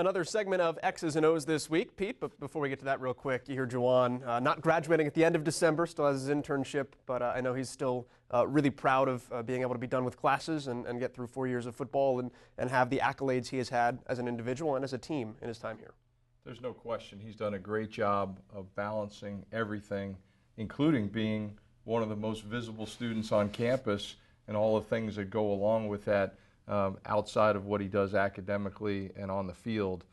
Another segment of X's and O's this week, Pete, but before we get to that real quick, you hear Juwan not graduating at the end of December, still has his internship, but I know he's still really proud of being able to be done with classes and get through 4 years of football and have the accolades he has had as an individual and as a team in his time here. There's no question he's done a great job of balancing everything, including being one of the most visible students on campus and all the things that go along with that. Outside of what he does academically and on the field.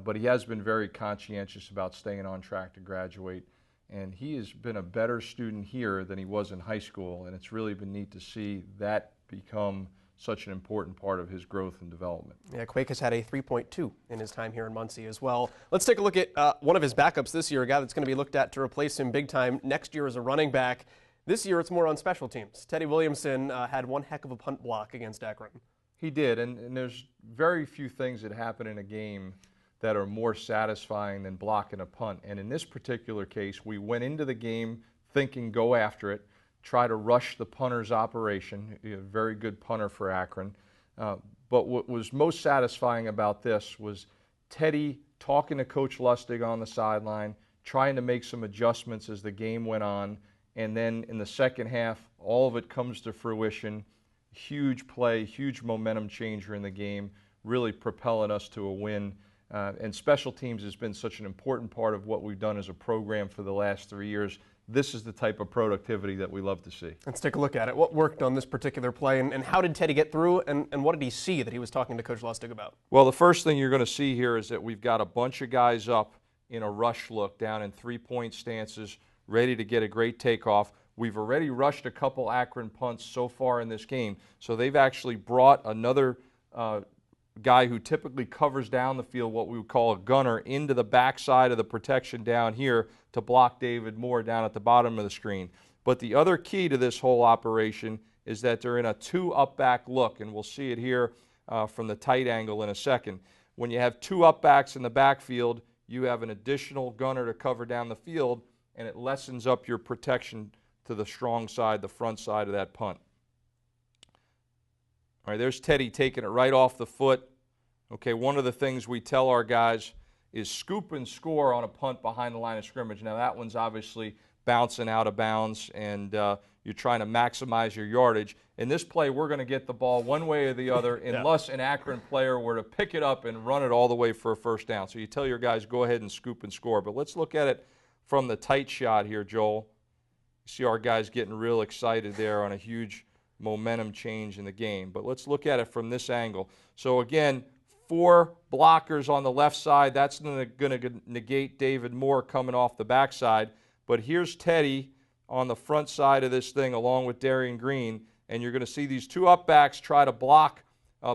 But he has been very conscientious about staying on track to graduate. And he has been a better student here than he was in high school. And it's really been neat to see that become such an important part of his growth and development. Yeah, Quake has had a 3.2 in his time here in Muncie as well. Let's take a look at one of his backups this year, a guy that's going to be looked at to replace him big time next year as a running back. This year it's more on special teams. Teddy Williamson had one heck of a punt block against Akron. He did, and there's very few things that happen in a game that are more satisfying than blocking a punt. And in this particular case, we went into the game thinking go after it, try to rush the punter's operation. A very good punter for Akron. But what was most satisfying about this was Teddy talking to Coach Lustig on the sideline, trying to make some adjustments as the game went on, and then in the second half, all of it comes to fruition. Huge play, huge momentum changer in the game, really propelling us to a win. And special teams has been such an important part of what we've done as a program for the last 3 years. This is the type of productivity that we love to see. Let's take a look at it. What worked on this particular play, and how did Teddy get through, and what did he see that he was talking to Coach Lustig about? Well, the first thing you're going to see here is that we've got a bunch of guys up in a rush look down in three-point stances, ready to get a great takeoff. We've already rushed a couple Akron punts so far in this game, so they've actually brought another guy who typically covers down the field, what we would call a gunner, into the backside of the protection down here to block David Moore down at the bottom of the screen. But the other key to this whole operation is that they're in a two up-back look, and we'll see it here from the tight angle in a second. When you have two up-backs in the backfield, you have an additional gunner to cover down the field, and it lessens up your protection to the strong side, the front side of that punt. All right, there's Teddy taking it right off the foot. Okay, one of the things we tell our guys is scoop and score on a punt behind the line of scrimmage. Now that one's obviously bouncing out of bounds, and you're trying to maximize your yardage. In this play, we're going to get the ball one way or the other unless an Akron player were to pick it up and run it all the way for a first down. So you tell your guys, go ahead and scoop and score. But let's look at it from the tight shot here, Joel. See our guys getting real excited there on a huge momentum change in the game. But let's look at it from this angle. So again, 4 blockers on the left side. That's going to negate David Moore coming off the backside. But here's Teddy on the front side of this thing along with Darian Green. And you're going to see these 2 up-backs try to block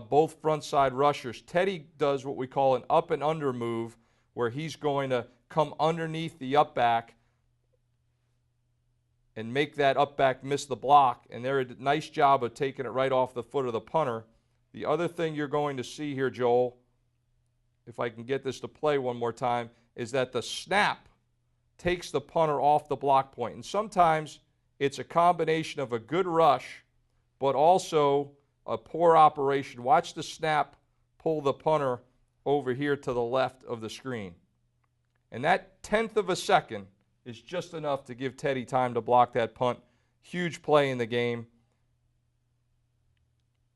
both front side rushers. Teddy does what we call an up and under move, where he's going to come underneath the up-back and make that up-back miss the block, and they're a nice job of taking it right off the foot of the punter. The other thing you're going to see here, Joel, if I can get this to play one more time, is that the snap takes the punter off the block point. And sometimes it's a combination of a good rush, but also a poor operation. Watch the snap pull the punter over here to the left of the screen. And that 1/10 of a second is just enough to give Teddy time to block that punt. Huge play in the game.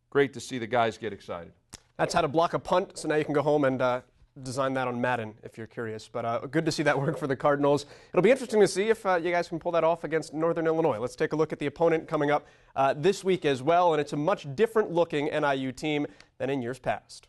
Great to see the guys get excited. That's how to block a punt, so now you can go home and design that on Madden if you're curious. But good to see that work for the Cardinals. It'll be interesting to see if you guys can pull that off against Northern Illinois. Let's take a look at the opponent coming up this week as well, and it's a much different looking NIU team than in years past.